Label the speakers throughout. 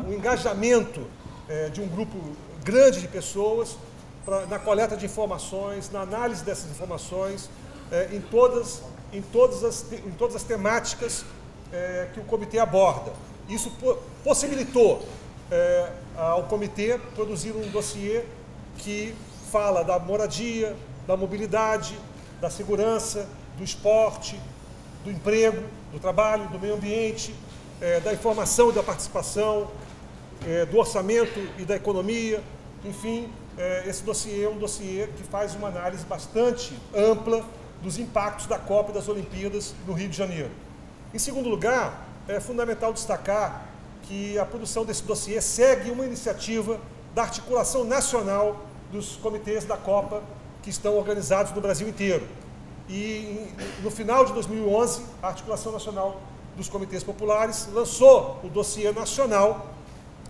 Speaker 1: um engajamento de um grupo grande de pessoas na coleta de informações, na análise dessas informações, em todas as temáticas que o comitê aborda. Isso possibilitou ao comitê produzir um dossiê que fala da moradia, da mobilidade, da segurança, do esporte, do emprego, do trabalho, do meio ambiente, da informação e da participação, do orçamento e da economia. Enfim, esse dossiê é um dossiê que faz uma análise bastante ampla dos impactos da Copa e das Olimpíadas no Rio de Janeiro. Em segundo lugar, é fundamental destacar que a produção desse dossiê segue uma iniciativa da articulação nacional dos comitês da Copa que estão organizados no Brasil inteiro. E no final de 2011, a Articulação Nacional dos Comitês Populares lançou o dossiê nacional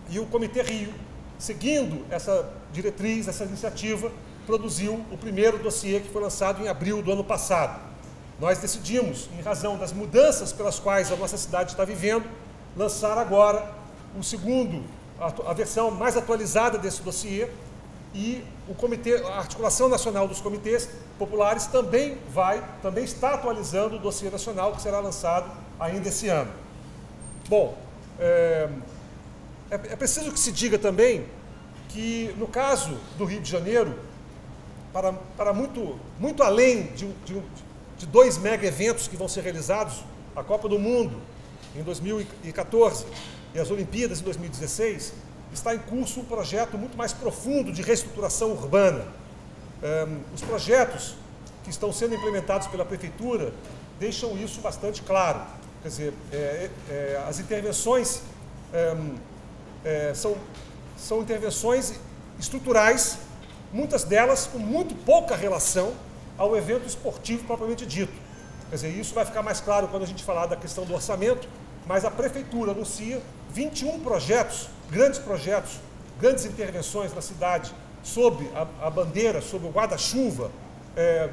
Speaker 1: e o Comitê Rio, seguindo essa diretriz, essa iniciativa, produziu o primeiro dossiê que foi lançado em abril do ano passado. Nós decidimos, em razão das mudanças pelas quais a nossa cidade está vivendo, lançar agora a versão mais atualizada desse dossiê, e a Articulação Nacional dos Comitês Populares também está atualizando o dossiê nacional, que será lançado ainda esse ano. Bom, é preciso que se diga também que, no caso do Rio de Janeiro, para muito além de 2 mega eventos que vão ser realizados, a Copa do Mundo em 2014 e as Olimpíadas em 2016, está em curso um projeto muito mais profundo de reestruturação urbana. Os projetos que estão sendo implementados pela Prefeitura deixam isso bastante claro. Quer dizer, as intervenções são intervenções estruturais, muitas delas com muito pouca relação ao evento esportivo propriamente dito. Quer dizer, isso vai ficar mais claro quando a gente falar da questão do orçamento, mas a Prefeitura anuncia 21 projetos, grandes intervenções na cidade, sob a bandeira, sob o guarda-chuva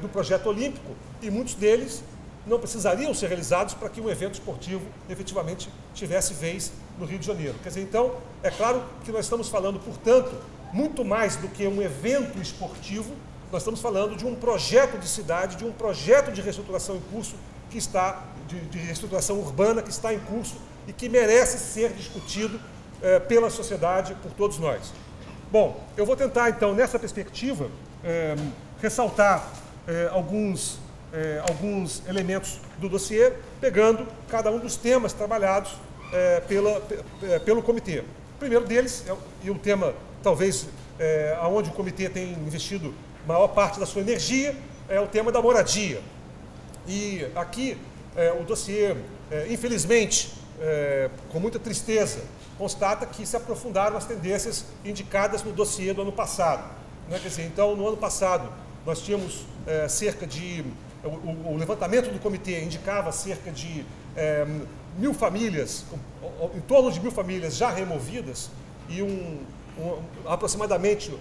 Speaker 1: do projeto olímpico, e muitos deles não precisariam ser realizados para que um evento esportivo efetivamente tivesse vez no Rio de Janeiro. Quer dizer, então, é claro que nós estamos falando, portanto, muito mais do que um evento esportivo, nós estamos falando de um projeto de cidade, de um projeto de reestruturação em curso, de reestruturação urbana que está em curso e que merece ser discutido pela sociedade, por todos nós. Bom, eu vou tentar, então, nessa perspectiva, ressaltar alguns elementos do dossiê, pegando cada um dos temas trabalhados pelo comitê. O primeiro deles, e o tema, talvez, onde o comitê tem investido maior parte da sua energia, é o tema da moradia. E aqui, o dossiê, infelizmente, com muita tristeza, constata que se aprofundaram as tendências indicadas no dossiê do ano passado. Né? Quer dizer, então, no ano passado, nós tínhamos cerca de... O levantamento do comitê indicava cerca de 1.000 famílias, em torno de 1.000 famílias já removidas, e aproximadamente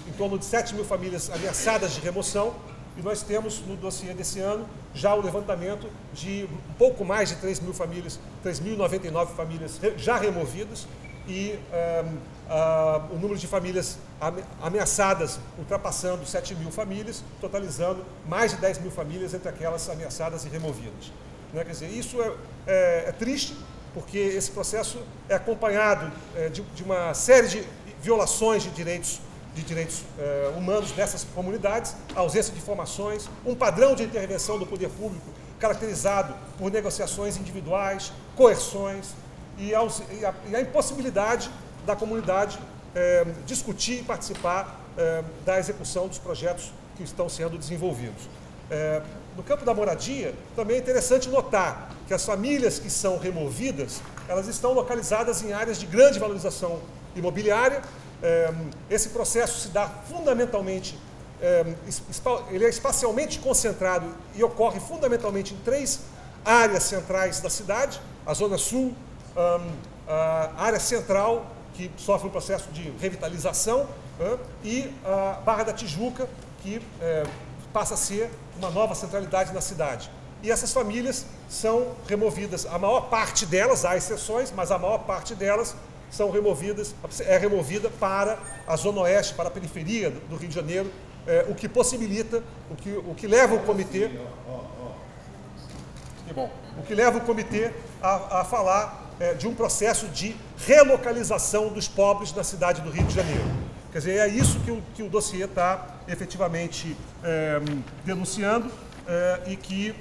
Speaker 1: em torno de 7.000 famílias ameaçadas de remoção. E nós temos no dossiê desse ano já o levantamento de um pouco mais de 3.000 famílias, 3.099 famílias já removidas, e o número de famílias ameaçadas ultrapassando 7.000 famílias, totalizando mais de 10.000 famílias entre aquelas ameaçadas e removidas. Né? Quer dizer, isso é triste, porque esse processo é acompanhado de uma série de violações de direitos humanos dessas comunidades, a ausência de informações, um padrão de intervenção do poder público caracterizado por negociações individuais, coerções e a impossibilidade da comunidade discutir e participar da execução dos projetos que estão sendo desenvolvidos. No campo da moradia, também é interessante notar que as famílias que são removidas, elas estão localizadas em áreas de grande valorização imobiliária. Esse processo se dá fundamentalmente, ele é espacialmente concentrado e ocorre fundamentalmente em 3 áreas centrais da cidade: a Zona Sul, a área central, que sofre um processo de revitalização, e a Barra da Tijuca, que passa a ser uma nova centralidade na cidade. E essas famílias são removidas, a maior parte delas, há exceções, mas a maior parte delas é removida para a Zona Oeste, para a periferia do Rio de Janeiro, o que possibilita, o que leva o comitê... O que leva o comitê a falar de um processo de relocalização dos pobres na cidade do Rio de Janeiro. Quer dizer, é isso que o dossiê está efetivamente denunciando e que,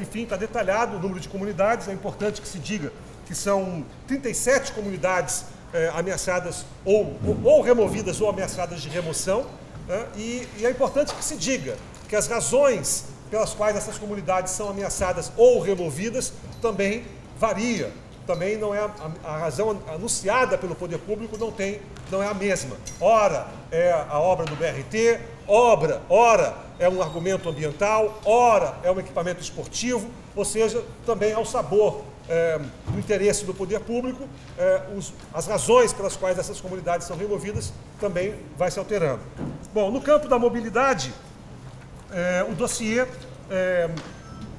Speaker 1: enfim, está detalhado o número de comunidades. É importante que se diga que são 37 comunidades ameaçadas ou removidas ou ameaçadas de remoção, né? E é importante que se diga que as razões pelas quais essas comunidades são ameaçadas ou removidas também varia. Também não é a razão anunciada pelo poder público não é a mesma. Ora é a obra do BRT, ora é um argumento ambiental, ora é um equipamento esportivo, ou seja, também ao sabor do interesse do poder público, as razões pelas quais essas comunidades são removidas também vai se alterando. Bom, no campo da mobilidade, o dossiê,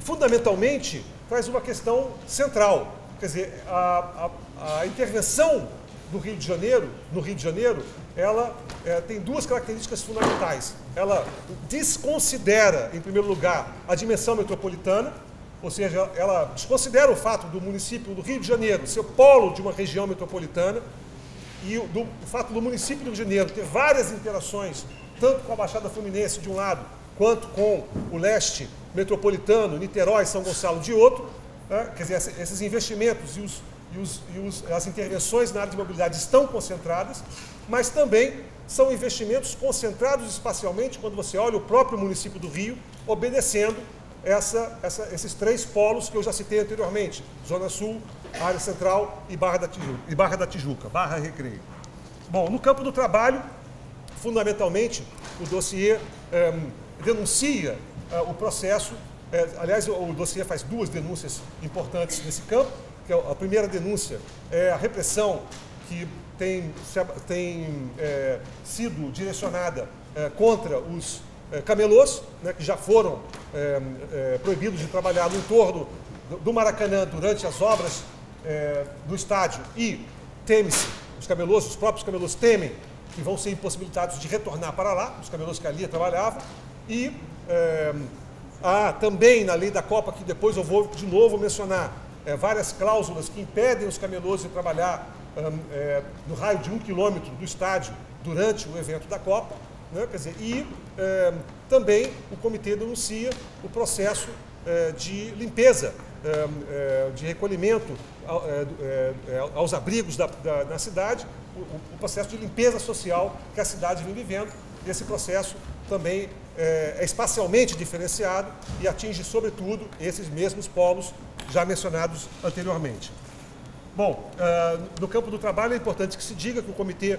Speaker 1: fundamentalmente, traz uma questão central. Quer dizer, a intervenção no Rio de Janeiro, ela tem duas características fundamentais. Ela desconsidera, em primeiro lugar, a dimensão metropolitana, ou seja, ela desconsidera o fato do município do Rio de Janeiro ser polo de uma região metropolitana e o fato do município do Rio de Janeiro ter várias interações, tanto com a Baixada Fluminense de um lado, quanto com o leste metropolitano, Niterói, São Gonçalo de outro. Quer dizer, esses investimentos as intervenções na área de mobilidade estão concentradas, mas também são investimentos concentrados espacialmente, quando você olha o próprio município do Rio, obedecendo esses três polos que eu já citei anteriormente: Zona Sul, Área Central e Barra da Tijuca, Barra Recreio. Bom, no campo do trabalho, fundamentalmente, o dossiê denuncia o processo. Aliás, o dossiê faz duas denúncias importantes nesse campo. Que a primeira denúncia é a repressão que tem sido direcionada contra os camelôs, né, que já foram proibidos de trabalhar no entorno do Maracanã durante as obras do estádio, e teme-se, os próprios camelôs temem que vão ser impossibilitados de retornar para lá, os camelôs que ali trabalhavam, e há também na lei da Copa, que depois eu vou de novo mencionar, várias cláusulas que impedem os camelôs de trabalhar no raio de 1 quilômetro do estádio durante o evento da Copa, né? Quer dizer, e também o comitê denuncia o processo de limpeza, de recolhimento aos abrigos na cidade, o processo de limpeza social que a cidade vem vivendo. Esse processo também é espacialmente diferenciado e atinge, sobretudo, esses mesmos polos já mencionados anteriormente. Bom, no campo do trabalho é importante que se diga que o comitê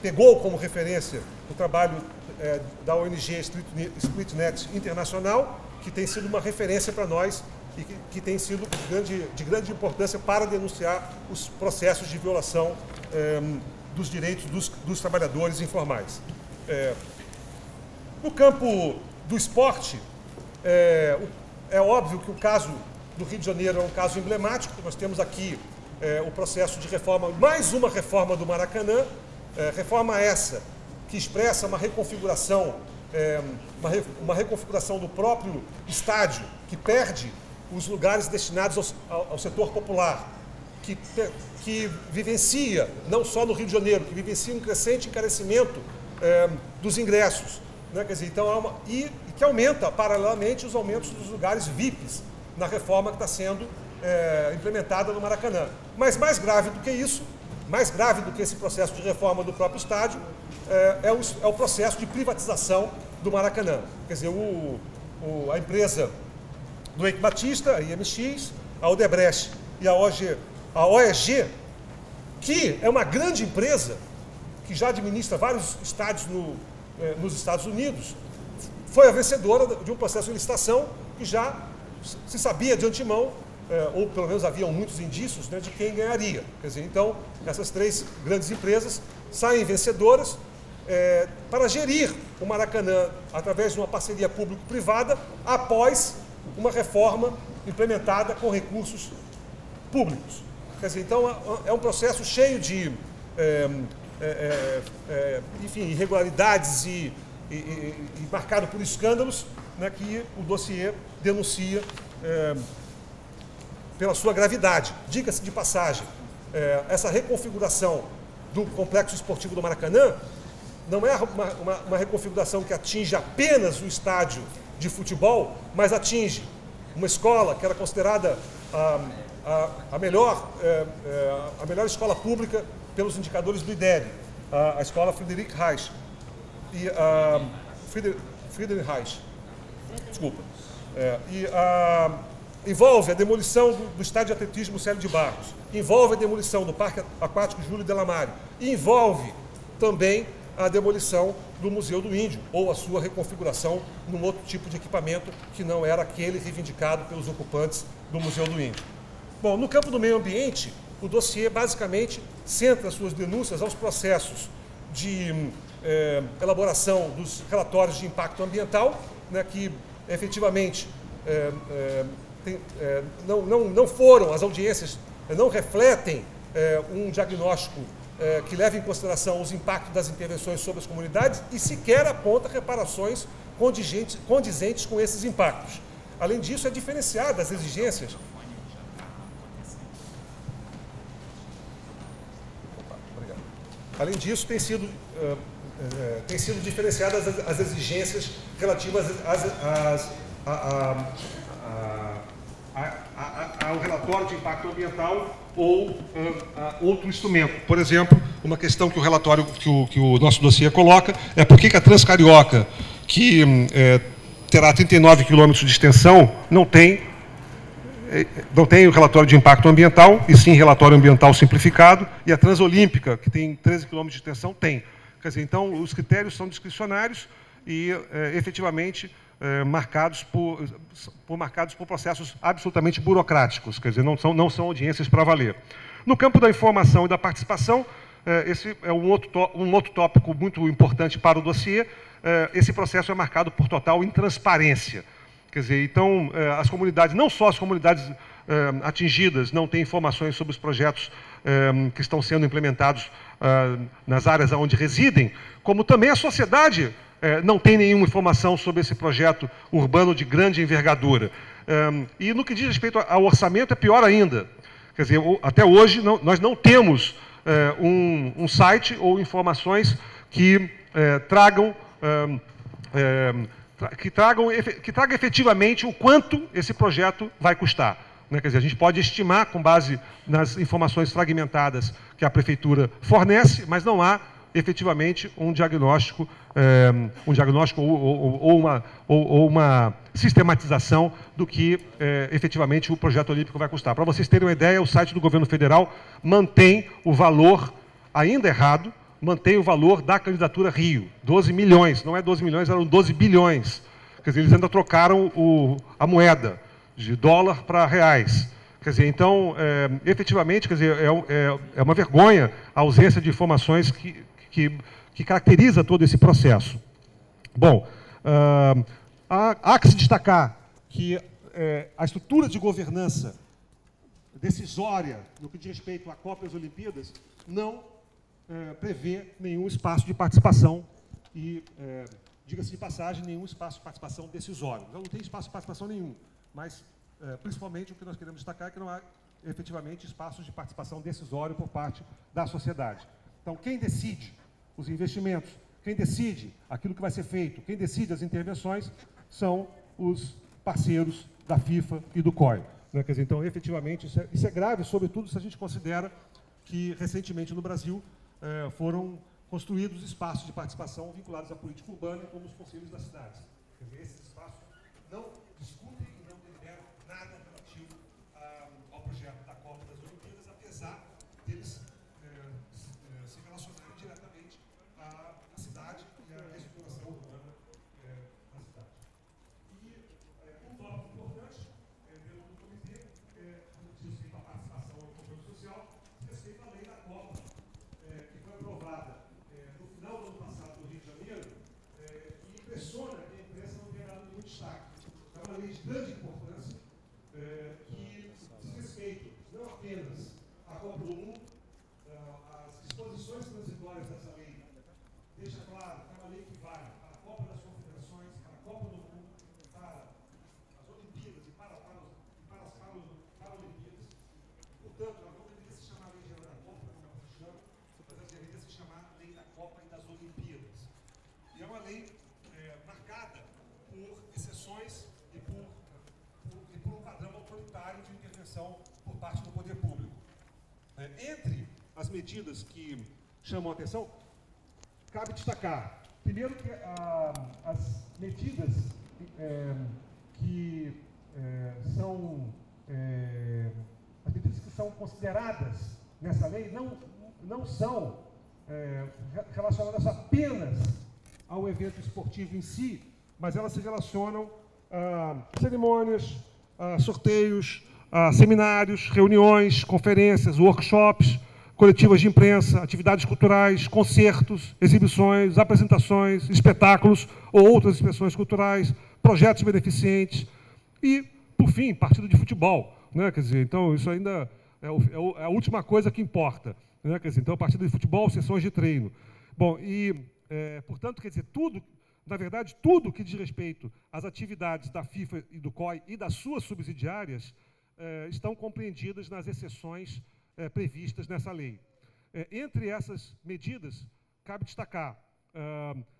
Speaker 1: pegou como referência o trabalho da ONG SplitNet Internacional, que tem sido uma referência para nós e que tem sido de grande importância para denunciar os processos de violação dos direitos dos trabalhadores informais. No campo do esporte, é óbvio que o caso do Rio de Janeiro é um caso emblemático. Nós temos aqui o processo de reforma, mais uma reforma do Maracanã, reforma essa que expressa uma reconfiguração do próprio estádio, que perde os lugares destinados ao setor popular, que vivencia, não só no Rio de Janeiro, que vivencia um crescente encarecimento dos ingressos, né? Quer dizer, então e que aumenta paralelamente os aumentos dos lugares VIPs na reforma que está sendo implementada no Maracanã. Mas mais grave do que isso, mais grave do que esse processo de reforma do próprio estádio, é o processo de privatização do Maracanã. Quer dizer, a empresa do Eike Batista, a IMX, a Odebrecht e a OEG, que é uma grande empresa que já administra vários estádios nos Estados Unidos, foi a vencedora de um processo de licitação que já se sabia de antemão, ou pelo menos haviam muitos indícios, né, de quem ganharia. Quer dizer, então, essas três grandes empresas saem vencedoras para gerir o Maracanã através de uma parceria público-privada após uma reforma implementada com recursos públicos. Quer dizer, então é um processo cheio de enfim, irregularidades e marcado por escândalos, né, que o dossiê denuncia pela sua gravidade. Diga-se de passagem, essa reconfiguração do complexo esportivo do Maracanã não é uma reconfiguração que atinge apenas o estádio de futebol, mas atinge uma escola que era considerada a melhor escola pública pelos indicadores do IDEB, a escola Friedrich Reich. Friedrich Reich. Desculpa. Envolve a demolição do estádio de atletismo Célio de Barros, envolve a demolição do Parque Aquático Júlio Delamário, envolve também a demolição do Museu do Índio, ou a sua reconfiguração num outro tipo de equipamento que não era aquele reivindicado pelos ocupantes do Museu do Índio. Bom, no campo do meio ambiente, o dossiê basicamente centra suas denúncias aos processos de elaboração dos relatórios de impacto ambiental, né, que efetivamente não foram, as audiências não refletem um diagnóstico que leva em consideração os impactos das intervenções sobre as comunidades e sequer aponta reparações condizentes com esses impactos. Além disso, é diferenciada as exigências. Além disso, tem sido diferenciadas as exigências relativas ao relatório de impacto ambiental ou outro instrumento. Por exemplo, uma questão que o relatório, que o nosso dossiê coloca, é por que a Transcarioca, que terá 39 quilômetros de extensão, não tem o relatório de impacto ambiental, e sim relatório ambiental simplificado, e a Transolímpica, que tem 13 quilômetros de extensão, tem. Quer dizer, então, os critérios são discricionários e, efetivamente, marcados por processos absolutamente burocráticos, quer dizer, não são audiências para valer. No campo da informação e da participação, esse é um outro tópico muito importante para o dossiê. Esse processo é marcado por total intransparência. Quer dizer, então, as comunidades, não só as comunidades atingidas não têm informações sobre os projetos que estão sendo implementados nas áreas onde residem, como também a sociedade não tem nenhuma informação sobre esse projeto urbano de grande envergadura. E no que diz respeito ao orçamento, é pior ainda. Quer dizer, até hoje, nós não temos um site ou informações que tragam efetivamente o quanto esse projeto vai custar. Né? Quer dizer, a gente pode estimar com base nas informações fragmentadas que a Prefeitura fornece, mas não há efetivamente um diagnóstico ou uma sistematização do que efetivamente o projeto olímpico vai custar. Para vocês terem uma ideia, o site do governo federal mantém o valor ainda errado, mantém o valor da candidatura Rio, 12 milhões, não é 12 milhões, eram 12 bilhões. Quer dizer, eles ainda trocaram a moeda de dólar para reais. Quer dizer, então, efetivamente, quer dizer, é uma vergonha a ausência de informações que caracteriza todo esse processo. Bom, há que se destacar que a estrutura de governança decisória no que diz respeito à Copa e às Olimpíadas não prevê nenhum espaço de participação e, diga-se de passagem, nenhum espaço de participação decisório. Então, não tem espaço de participação nenhum, mas, principalmente, o que nós queremos destacar é que não há, efetivamente, espaços de participação decisório por parte da sociedade. Então, quem decide os investimentos, quem decide aquilo que vai ser feito, quem decide as intervenções, são os parceiros da FIFA e do COI. Né? Quer dizer, então, efetivamente, isso é grave, sobretudo se a gente considera que, recentemente, no Brasil, foram construídos espaços de participação vinculados à política urbana, como os conselhos das cidades. Quer dizer, esses espaços não discutem e não deliberam nada relativo ao projeto da Copa das Olimpíadas, apesar deles se relacionarem diretamente à cidade e à reestruturação urbana da cidade. E um tópico importante dentro do comitê, diz respeito à participação no controle social, diz respeito à lei da Copa, que foi aprovada no final do ano passado no Rio de Janeiro, e impressiona que a imprensa não tenha dado nenhum destaque. Na disposições transitórias dessa lei deixa claro que é uma lei que vale para a Copa das Confederações, para a Copa do Mundo, para as Olimpíadas e para as Paralimpíadas. Portanto, ela não deveria se chamar Lei Geral da Copa, como ela se chama, mas ela deveria se chamar Lei da Copa e das Olimpíadas. E é uma lei marcada por exceções e por um padrão autoritário de intervenção por parte do poder público. Entre as medidas que chamam a atenção, cabe destacar, primeiro, que as medidas que são consideradas nessa lei não são relacionadas apenas ao evento esportivo em si, mas elas se relacionam a cerimônias, a sorteios, a seminários, reuniões, conferências, workshops, coletivas de imprensa, atividades culturais, concertos, exibições, apresentações, espetáculos ou outras expressões culturais, projetos beneficentes e, por fim, partido de futebol, né? Quer dizer, então, isso ainda é a última coisa que importa, né? Quer dizer, então, partido de futebol, sessões de treino. Bom, e, portanto, quer dizer, tudo, na verdade, tudo que diz respeito às atividades da FIFA e do COI e das suas subsidiárias estão compreendidas nas exceções previstas nessa lei. Entre essas medidas, cabe destacar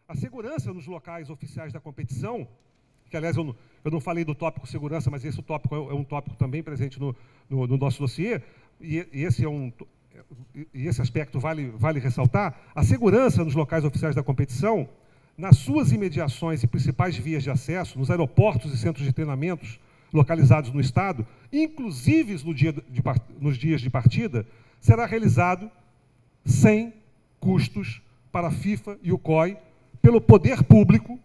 Speaker 1: a segurança nos locais oficiais da competição, que, aliás, eu não falei do tópico segurança, mas esse tópico é um tópico também presente no nosso dossiê, e esse aspecto vale ressaltar. A segurança nos locais oficiais da competição, nas suas imediações e principais vias de acesso, nos aeroportos e centros de treinamentos localizados no Estado, inclusive nos dias de partida, será realizado sem custos para a FIFA e o COI, pelo poder público,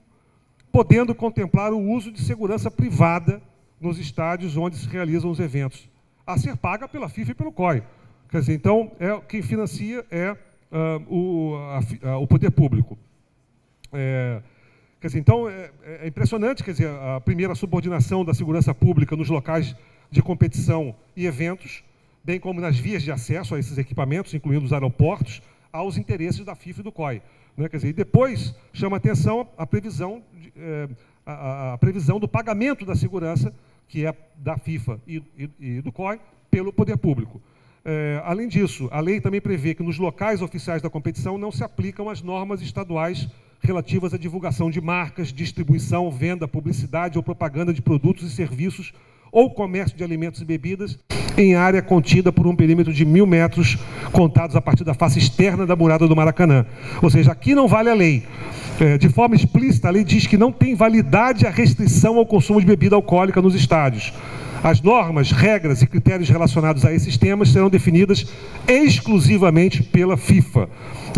Speaker 1: podendo contemplar o uso de segurança privada nos estádios onde se realizam os eventos, a ser paga pela FIFA e pelo COI. Quer dizer, então, quem financia é o poder público. Quer dizer, então, é impressionante, quer dizer, a primeira subordinação da segurança pública nos locais de competição e eventos, bem como nas vias de acesso a esses equipamentos, incluindo os aeroportos, aos interesses da FIFA e do COI. Né? Quer dizer, e depois chama a atenção a previsão do pagamento da segurança, que é da FIFA e do COI, pelo poder público. Além disso, a lei também prevê que nos locais oficiais da competição não se aplicam as normas estaduais relativas à divulgação de marcas, distribuição, venda, publicidade ou propaganda de produtos e serviços ou comércio de alimentos e bebidas em área contida por um perímetro de 1.000 metros contados a partir da face externa da muralha do Maracanã. Ou seja, aqui não vale a lei. De forma explícita, a lei diz que não tem validade a restrição ao consumo de bebida alcoólica nos estádios. As normas, regras e critérios relacionados a esses temas serão definidas exclusivamente pela FIFA.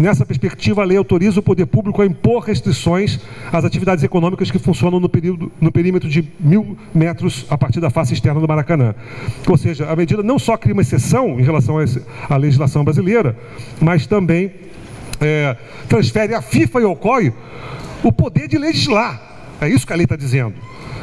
Speaker 1: Nessa perspectiva, a lei autoriza o poder público a impor restrições às atividades econômicas que funcionam no perímetro de 1.000 metros a partir da face externa do Maracanã. Ou seja, a medida não só cria uma exceção em relação à legislação brasileira, mas também transfere à FIFA e ao COI o poder de legislar. É isso que a lei está dizendo.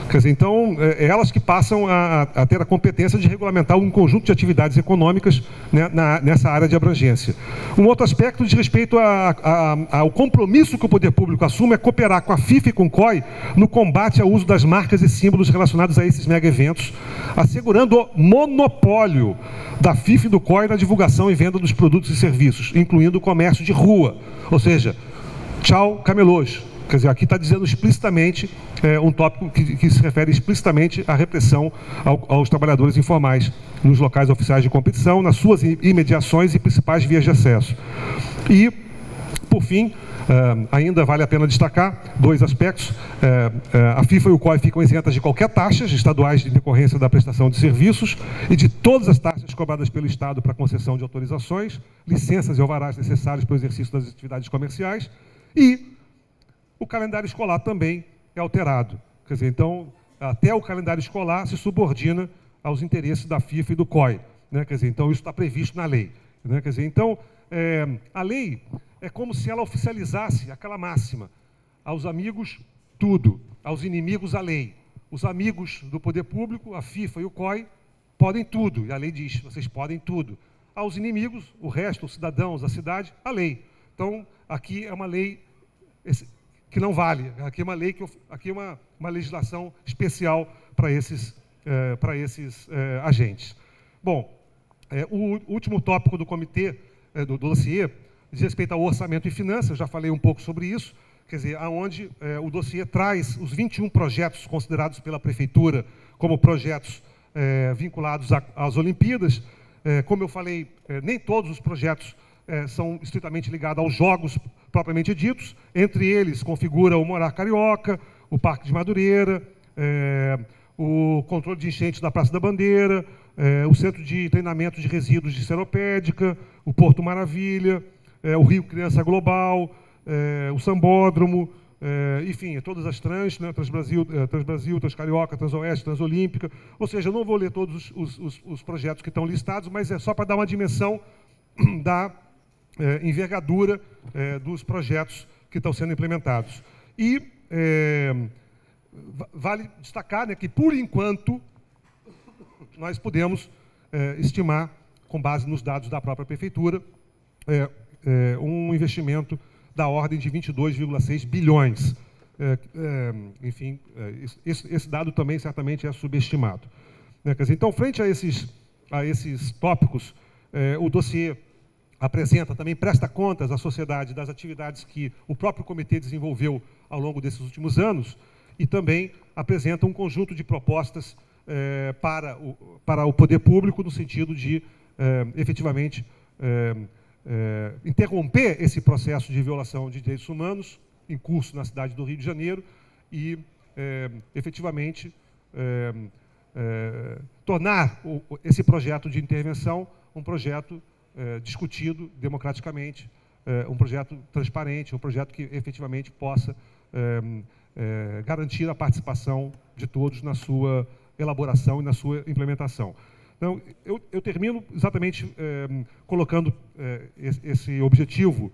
Speaker 1: Quer dizer, então, elas que passam a ter a competência de regulamentar um conjunto de atividades econômicas, né, nessa área de abrangência. Um outro aspecto diz respeito ao compromisso que o poder público assume é cooperar com a FIFA e com o COI no combate ao uso das marcas e símbolos relacionados a esses mega-eventos, assegurando o monopólio da FIFA e do COI na divulgação e venda dos produtos e serviços, incluindo o comércio de rua, ou seja, tchau camelôs. Quer dizer, aqui está dizendo explicitamente um tópico que se refere explicitamente à repressão aos trabalhadores informais nos locais oficiais de competição, nas suas imediações e principais vias de acesso. E, por fim, ainda vale a pena destacar dois aspectos. A FIFA e o COI ficam isentas de qualquer taxas estaduais em decorrência da prestação de serviços e de todas as taxas cobradas pelo Estado para concessão de autorizações, licenças e alvarás necessários para o exercício das atividades comerciais, e o calendário escolar também é alterado. Quer dizer, então, até o calendário escolar se subordina aos interesses da FIFA e do COI. Né? Quer dizer, então, isso está previsto na lei. Né? Quer dizer, então, a lei é como se ela oficializasse aquela máxima: aos amigos, tudo; aos inimigos, a lei. Os amigos do poder público, a FIFA e o COI, podem tudo. E a lei diz: vocês podem tudo. aos inimigos, o resto, os cidadãos da cidade, a lei. Então, aqui é uma lei que não vale. Aqui é uma lei aqui é uma legislação especial para esses agentes. Bom, o último tópico do comitê, do dossiê, diz respeito ao orçamento e finanças. Eu já falei um pouco sobre isso, quer dizer, aonde o dossiê traz os 21 projetos considerados pela prefeitura como projetos vinculados às Olimpíadas. Como eu falei, nem todos os projetos são estritamente ligados aos jogos propriamente ditos. Entre eles, configura o Morar Carioca, o Parque de Madureira, o controle de enchentes da Praça da Bandeira, o Centro de Treinamento de Resíduos de Seropédica, o Porto Maravilha, o Rio Criança Global, o Sambódromo, enfim, todas as trans, né, Transbrasil, Transcarioca, Transoeste, Transolímpica. Ou seja, eu não vou ler todos os projetos que estão listados, mas é só para dar uma dimensão da envergadura dos projetos que estão sendo implementados. E vale destacar, né, que, por enquanto, nós podemos estimar, com base nos dados da própria prefeitura, um investimento da ordem de 22,6 bilhões. Enfim, esse dado também certamente é subestimado. Quer dizer, então, frente a esses tópicos, o dossiê apresenta, também presta contas à sociedade das atividades que o próprio comitê desenvolveu ao longo desses últimos anos e também apresenta um conjunto de propostas para o poder público, no sentido de, efetivamente, interromper esse processo de violação de direitos humanos em curso na cidade do Rio de Janeiro e, efetivamente, tornar esse projeto de intervenção um projeto discutido democraticamente, um projeto transparente, um projeto que efetivamente possa garantir a participação de todos na sua elaboração e na sua implementação. Então, eu termino exatamente colocando esse objetivo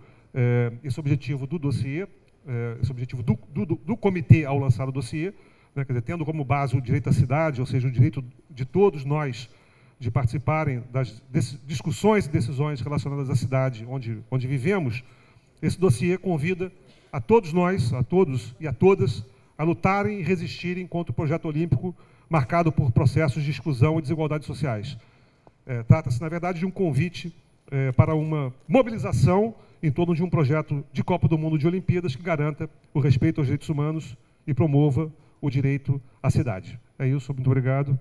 Speaker 1: do dossiê, esse objetivo do comitê ao lançar o dossiê, né, quer dizer, tendo como base o direito à cidade, ou seja, o direito de todos nós de participarem das discussões e decisões relacionadas à cidade onde vivemos. Esse dossiê convida a todos nós, a todos e a todas, a lutarem e resistirem contra o projeto olímpico marcado por processos de exclusão e desigualdades sociais. Trata-se, na verdade, de um convite para uma mobilização em torno de um projeto de Copa do Mundo de Olimpíadas que garanta o respeito aos direitos humanos e promova o direito à cidade. É isso, muito obrigado.